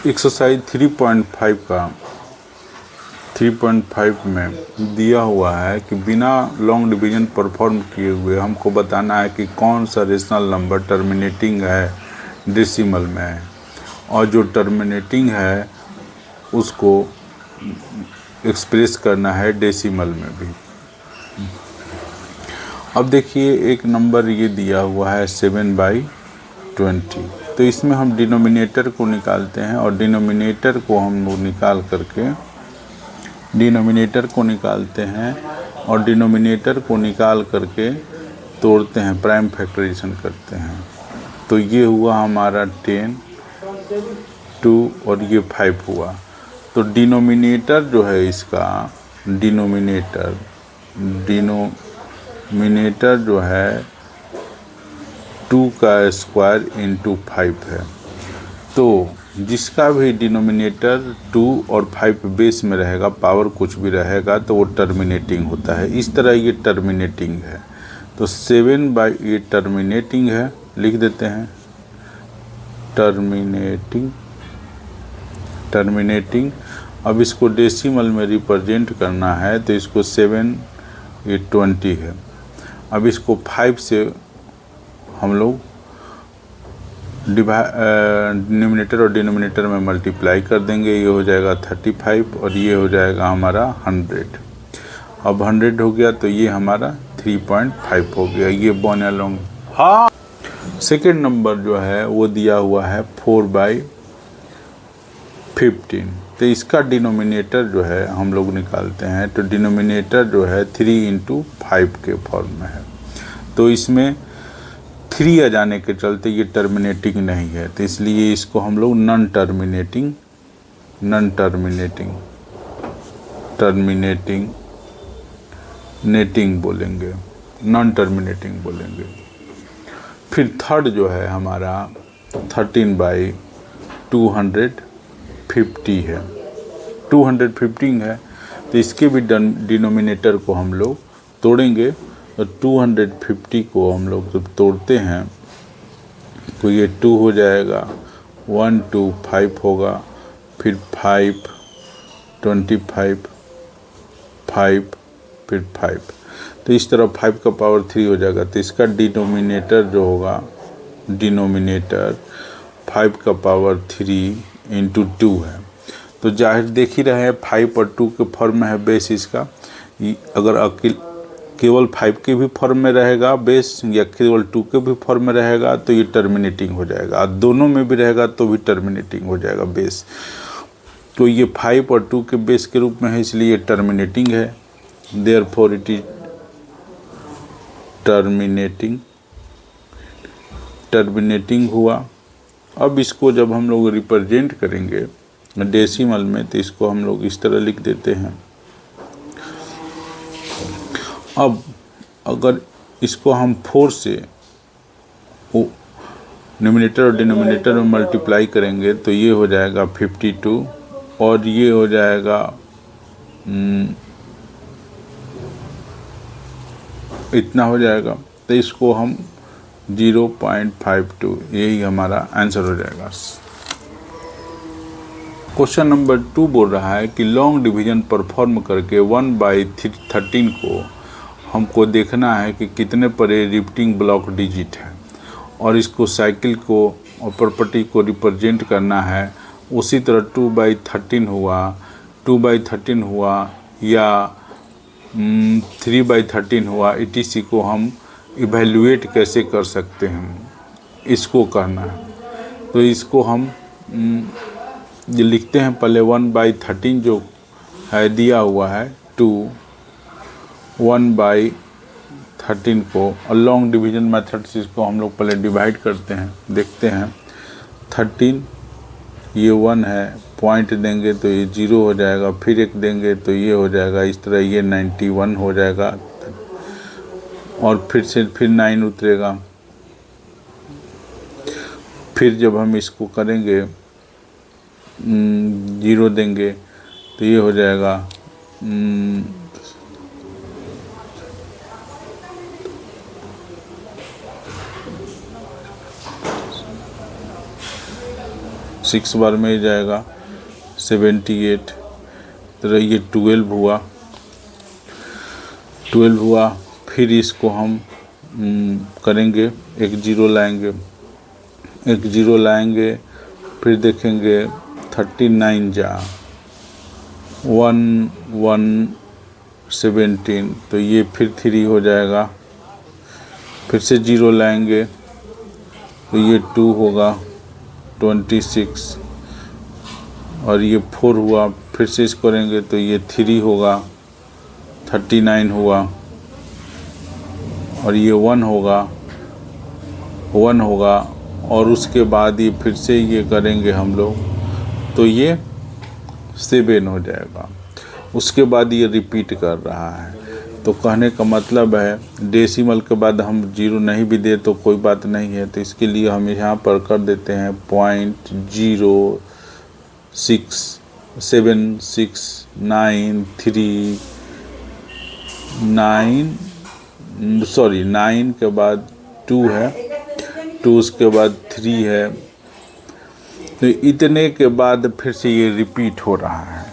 Exercise 3.5 का 3.5 में दिया हुआ है कि बिना लॉन्ग डिवीजन परफॉर्म किए हुए हमको बताना है कि कौन सा रेशनल नंबर टर्मिनेटिंग है डेसिमल में है, और जो टर्मिनेटिंग है उसको एक्सप्रेस करना है डेसिमल में भी। अब देखिए एक नंबर ये दिया हुआ है 7/20, तो इसमें हम डिनोमिनेटर को निकालते हैं और डिनोमिनेटर को हम लोग निकाल करके डिनोमिनेटर को निकाल करके तोड़ते हैं, प्राइम फैक्टराइजेशन करते हैं। तो ये हुआ हमारा 10, 2 और ये 5 हुआ। तो डिनोमिनेटर जो है इसका डिनोमिनेटर जो है 2 का स्क्वायर इंटू 5 है। तो जिसका भी डिनोमिनेटर 2 और 5 बेस में रहेगा, पावर कुछ भी रहेगा, तो वो टर्मिनेटिंग होता है। इस तरह ये टर्मिनेटिंग है। तो 7/8 टर्मिनेटिंग है, लिख देते हैं टर्मिनेटिंग। अब इसको डेसिमल में रिप्रेजेंट करना है, तो इसको 7, ये 20 है। अब इसको 5 से हम लोग डिनोमिनेटर और डिनोमिनेटर में मल्टीप्लाई कर देंगे, ये हो जाएगा 35 और ये हो जाएगा हमारा 100। अब 100 हो गया तो ये हमारा 3.5 हो गया, ये बोन अलोंग। हाँ, सेकेंड नंबर जो है वो दिया हुआ है 4/15। तो इसका डिनोमिनेटर जो है हम लोग निकालते हैं, तो डिनोमिनेटर जो है 3 × 5 के फॉर्म में है। तो इसमें 3 आ जाने के चलते ये टर्मिनेटिंग नहीं है, तो इसलिए इसको हम लोग नॉन टर्मिनेटिंग बोलेंगे, नॉन टर्मिनेटिंग बोलेंगे। फिर थर्ड जो है हमारा 13/250 है, 215 है। तो इसके भी डिनोमिनेटर को हम लोग तोड़ेंगे। तो 250 को हम लोग जब तोड़ते हैं तो ये 2 हो जाएगा, 1 2 5 होगा, फिर 5 25 5 फिर 5। तो इस तरह 5 का पावर 3 हो जाएगा। तो इसका डिनोमिनेटर जो होगा, डिनोमिनेटर 5 का पावर 3 × 2 है। तो जाहिर देख ही रहे हैं 5 और 2 के फॉर्म में है बेस इसका। अगर केवल 5 के भी फॉर्म में रहेगा बेस या केवल 2 के भी फॉर्म में रहेगा तो ये टर्मिनेटिंग हो जाएगा, और दोनों में भी रहेगा तो भी टर्मिनेटिंग हो जाएगा बेस। तो ये 5 और 2 के बेस के रूप में है, इसलिए ये टर्मिनेटिंग है। देयरफॉर इट इज टर्मिनेटिंग हुआ। अब इसको जब हम लोग रिप्रेजेंट करेंगे डेसिमल में, तो इसको हम लोग इस तरह लिख देते हैं। अब अगर इसको हम 4 से न्यूमरेटर और डिनोमिनेटर में मल्टीप्लाई करेंगे तो ये हो जाएगा 52 और ये हो जाएगा इतना हो जाएगा। तो इसको हम 0.52, यही हमारा आंसर हो जाएगा। क्वेश्चन नंबर 2 बोल रहा है कि लॉन्ग डिवीजन परफॉर्म करके 1/13 को हमको देखना है कि कितने परे रिपीटिंग ब्लॉक डिजिट है, और इसको साइकिल को और प्रॉपर्टी को रिप्रेजेंट करना है। उसी तरह 2/13 हुआ, 2/13 हुआ या 3/13 हुआ, etc को हम इवेल्युएट कैसे कर सकते हैं, इसको कहना है। तो इसको हम ये लिखते हैं पहले 1/13 जो है दिया हुआ है 2 1/13 को, और लॉन्ग डिवीजन मेथड से इसको हम लोग पहले डिवाइड करते हैं, देखते हैं। 13 ये 1 है, पॉइंट देंगे तो ये 0 हो जाएगा, फिर 1 देंगे तो ये हो जाएगा, इस तरह ये 91 हो जाएगा, और फिर 9 उतरेगा। फिर जब हम इसको करेंगे 0 देंगे तो ये हो जाएगा 1 6 बार में ही जाएगा 78। तो ये 12 हुआ। फिर इसको हम करेंगे, एक जीरो लाएंगे, फिर देखेंगे 39 जा 117, तो ये फिर 3 हो जाएगा। फिर से जीरो लाएंगे तो ये 2 होगा 26, और ये 4 हुआ। फिर से इसको करेंगे तो ये 3 होगा 39 हुआ, और ये 1 होगा, और उसके बाद ये फिर से ये करेंगे हम लोग तो ये 7 हो जाएगा। उसके बाद ये रिपीट कर रहा है। तो कहने का मतलब है डेसिमल के बाद हम 0 नहीं भी दे तो कोई बात नहीं है, तो इसके लिए हम यहाँ पर कर देते हैं 9 के बाद 2 है, 2 उसके बाद 3 है। तो इतने के बाद फिर से ये रिपीट हो रहा है,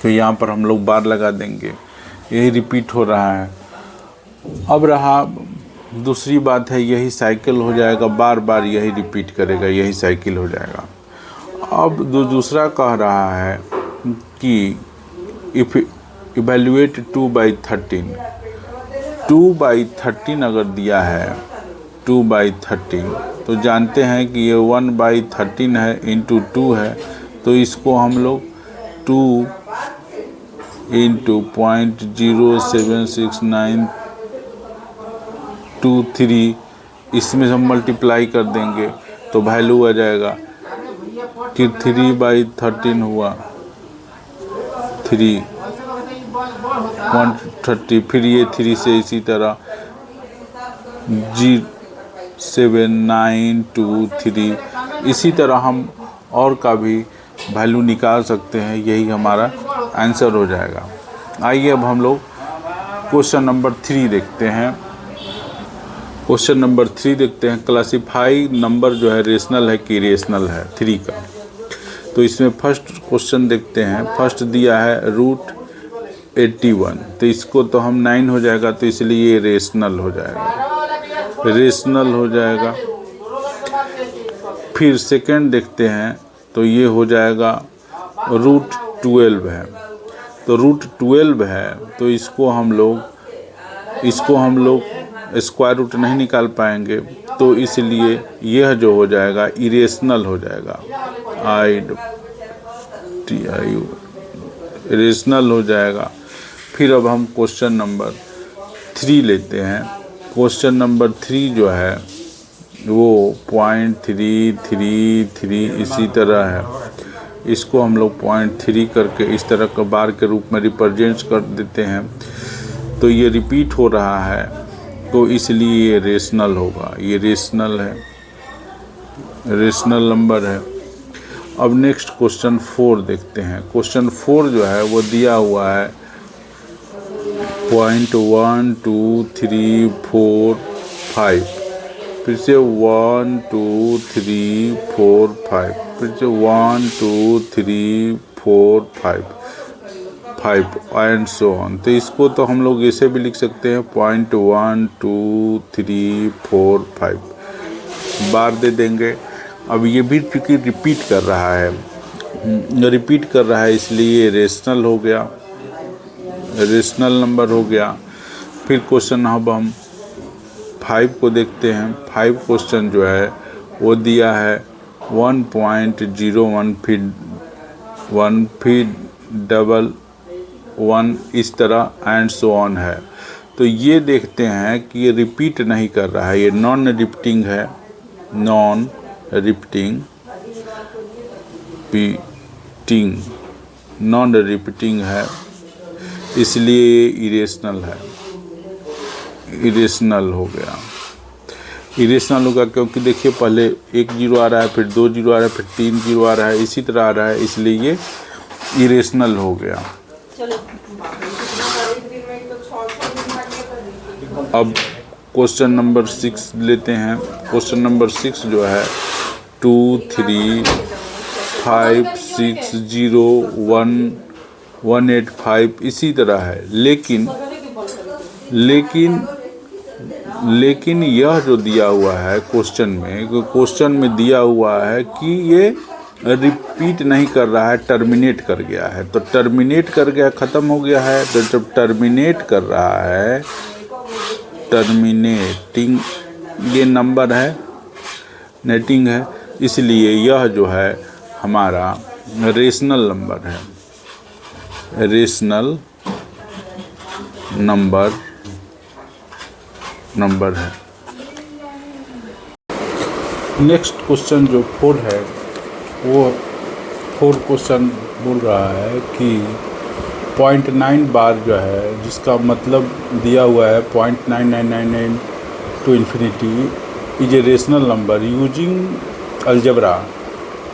तो यहाँ पर हम लोग बार लगा देंगे, यही रिपीट हो रहा है। अब रहा दूसरी बात है, यही साइकिल हो जाएगा, बार बार यही रिपीट करेगा, यही साइकिल हो जाएगा। अब दूसरा कह रहा है कि इफ इवैल्यूएट 2/13, 2/13 अगर दिया है 2/13, तो जानते हैं कि ये 1/13 है इंटू 2 है, तो इसको हम लोग 2 इंटू 0.07692 इसमें हम मल्टीप्लाई कर देंगे तो वैल्यू आ जाएगा कि 3/13 हुआ 130। फिर ये 3 से इसी तरह 0.7923, इसी तरह हम और का भी वैल्यू निकाल सकते हैं, यही हमारा आंसर हो जाएगा। आइए अब हम लोग क्वेश्चन नंबर 3 देखते हैं। क्वेश्चन नंबर 3 देखते हैं, क्लासीफाई नंबर जो है रेशनल है कि इरेशनल है 3 का। तो इसमें फर्स्ट क्वेश्चन देखते हैं। फर्स्ट दिया है √81, तो इसको तो हम 9 हो जाएगा, तो इसलिए ये रेशनल हो जाएगा, फिर सेकंड देखते हैं, तो ये हो जाएगा √12 है। तो √12 है, तो इसको हम लोग स्क्वायर रूट नहीं निकाल पाएंगे, तो इसलिए यह जो हो जाएगा इरेशनल हो जाएगा, इरेशनल हो जाएगा। फिर अब हम क्वेश्चन नंबर 3 लेते हैं। क्वेश्चन नंबर 3 जो है वो 0.333 इसी तरह है, इसको हम लोग 0.3 करके इस तरह का बार के रूप में रिप्रेजेंट कर देते हैं। तो ये रिपीट हो रहा है, तो इसलिए ये रेशनल होगा, ये रेशनल है, रेशनल नंबर है। अब नेक्स्ट क्वेश्चन 4 देखते हैं। क्वेश्चन 4 जो है वो दिया हुआ है 0.12345, फिर से 1 2 3 4 5, फिर से 1 2 3 4 5 एंड सो ऑन। तो इसको तो हम लोग ऐसे भी लिख सकते हैं 0.12345 बार दे देंगे। अब ये भी क्योंकि रिपीट कर रहा है इसलिए रेशनल हो गया, रेशनल नंबर हो गया। फिर क्वेश्चन अब हम 5 को देखते हैं। 5 क्वेश्चन जो है वो दिया है 1.01 फिर 1 इस तरह एंड सो ऑन है। तो ये देखते हैं कि ये रिपीट नहीं कर रहा है, ये नॉन रिपीटिंग है, नॉन रिपीटिंग है, इसलिए इरेशनल है, इरेशनल हो गया। इरेशनल होगा क्योंकि देखिए पहले 1 0 आ रहा है, फिर 2 0 आ रहा है, फिर 3 0 आ रहा है, इसी तरह आ रहा है, इसलिए ये इरेशनल हो गया। अब क्वेश्चन नंबर 6 लेते हैं। क्वेश्चन नंबर 6 जो है 2 3 5 6 0 1 1 8 5 इसी तरह है। लेकिन यह जो दिया हुआ है क्वेश्चन में दिया हुआ है कि ये रिपीट नहीं कर रहा है, टर्मिनेट कर गया है। तो टर्मिनेट कर गया, ख़त्म हो गया है। तो जब टर्मिनेट कर रहा है, टर्मिनेटिंग ये नंबर है, नेटिंग है, इसलिए यह जो है हमारा रेशनल नंबर है, रेशनल नंबर है। नेक्स्ट क्वेश्चन जो 4 है, वो 4 क्वेश्चन बोल रहा है कि 0.9 बार जो है, जिसका मतलब दिया हुआ है 0.9999 to infinity is a rational number using algebra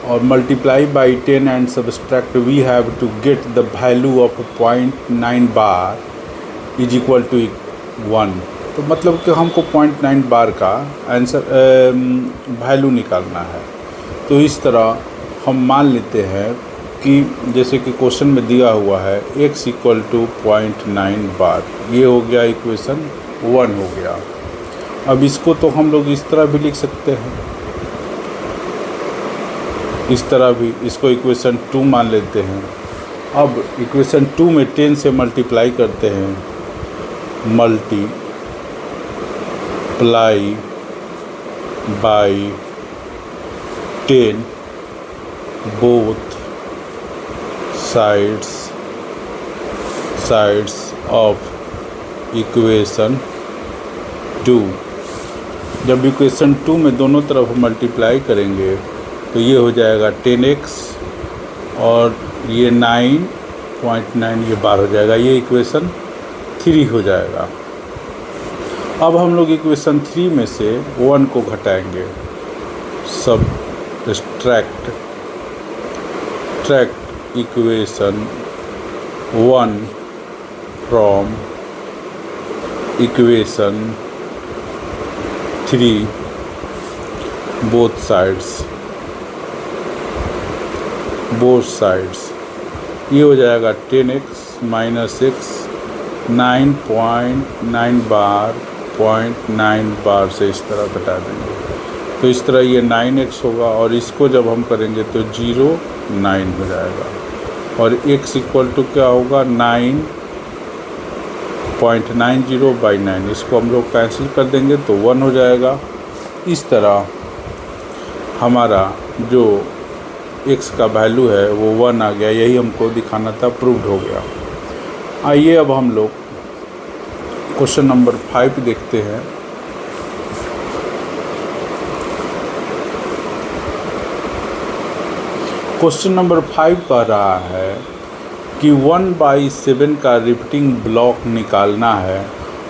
और multiply by 10 and subtract, we have to get the value of 0.9 bar is equal to 1। तो मतलब कि हमको 0.9 बार का आंसर वैल्यू निकालना है। तो इस तरह हम मान लेते हैं कि जैसे कि क्वेश्चन में दिया हुआ है x इक्वल टू 0.9 बार, ये हो गया इक्वेशन 1 हो गया। अब इसको तो हम लोग इस तरह भी लिख सकते हैं, इस तरह भी, इसको इक्वेशन 2 मान लेते हैं। अब इक्वेशन 2 में 10 से मल्टीप्लाई करते हैं, multiply by 10 both sides of equation 2। जब इक्वेशन 2 में दोनों तरफ मल्टीप्लाई करेंगे तो ये हो जाएगा 10x और ये 9.9 ये बार हो जाएगा, ये इक्वेशन 3 हो जाएगा। अब हम लोग इक्वेशन 3 में से 1 को घटाएंगे, subtract equation 1 from equation 3 both sides, ये हो जाएगा 10x माइनस x 9.9 बार 0.9 बार से इस तरह घटा देंगे। तो इस तरह ये 9x होगा और इसको जब हम करेंगे तो 0.9 हो जाएगा और x इक्वल टू क्या होगा 9.90 बाई 9, इसको हम लोग कैंसिल कर देंगे तो 1 हो जाएगा। इस तरह हमारा जो x का वैल्यू है वो 1 आ गया, यही हमको दिखाना था, प्रूव्ड हो गया। आइए अब हम लोग क्वेश्चन नंबर 5 देखते हैं। क्वेश्चन नंबर 5 कह रहा है कि 1/7 का रिपीटिंग ब्लॉक निकालना है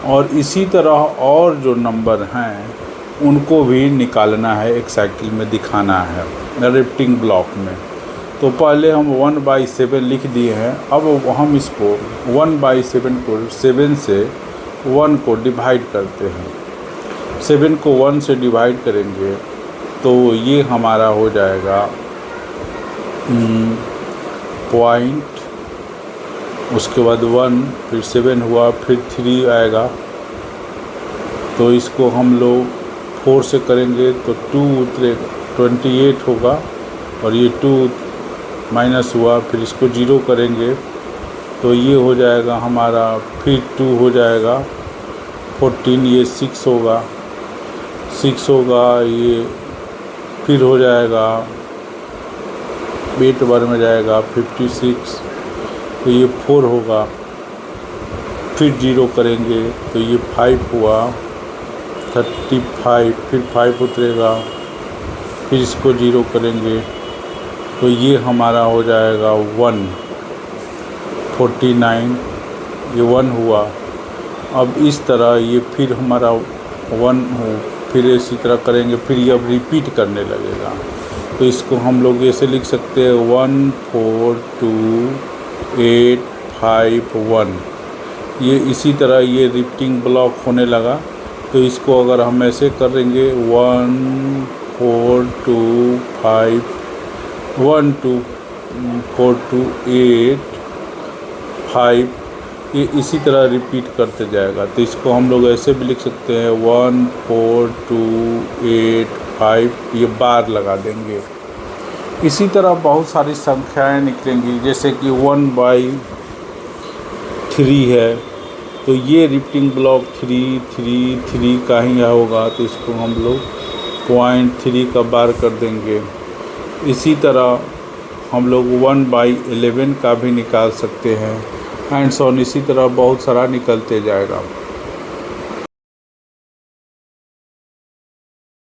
और इसी तरह और जो नंबर हैं उनको भी निकालना है, एक साइकिल में दिखाना है रिपीटिंग ब्लॉक में। तो पहले हम 1/7 लिख दिए हैं। अब हम इसको 1/7 को 7 से 1 को डिवाइड करते हैं। 7 को 1 से डिवाइड करेंगे तो ये हमारा हो जाएगा पॉइंट, उसके बाद 1, फिर 7 हुआ, फिर 3 आएगा। तो इसको हम लोग 4 से करेंगे तो 2 उतरेगा, 28 होगा और ये 2 माइनस हुआ, फिर इसको 0 करेंगे तो ये हो जाएगा हमारा, फिर 2 हो जाएगा 14, ये 6 होगा, 6 होगा, ये फिर हो जाएगा 8 बार में जाएगा 56, तो ये 4 होगा, फिर 0 करेंगे तो ये 5 हुआ 35, फिर 5 उतरेगा, फिर इसको 0 करेंगे तो ये हमारा हो जाएगा 149, ये 1 हुआ। अब इस तरह ये फिर हमारा 1 हो, फिर इसी तरह करेंगे, फिर ये अब रिपीट करने लगेगा। तो इसको हम लोग ऐसे लिख सकते हैं 1 4 2 8 5 1। ये इसी तरह ये रिपीटिंग ब्लॉक होने लगा। तो इसको अगर हम ऐसे करेंगे 1 4 2 5 1 2 4 2 8 5, ये इसी तरह रिपीट करते जाएगा। तो इसको हम लोग ऐसे भी लिख सकते हैं 1 4 2 8 5, ये बार लगा देंगे। इसी तरह बहुत सारी संख्याएं निकलेंगी, जैसे कि 1/3 है, तो ये रिपीटिंग ब्लॉक 3 3 3 का ही होगा, तो इसको हम लोग 0.3 का बार कर देंगे। इसी तरह हम लोग 1/11 का भी निकाल सकते हैं, एंड सो ऑन, इसी तरह बहुत सारा निकलते जाएगा।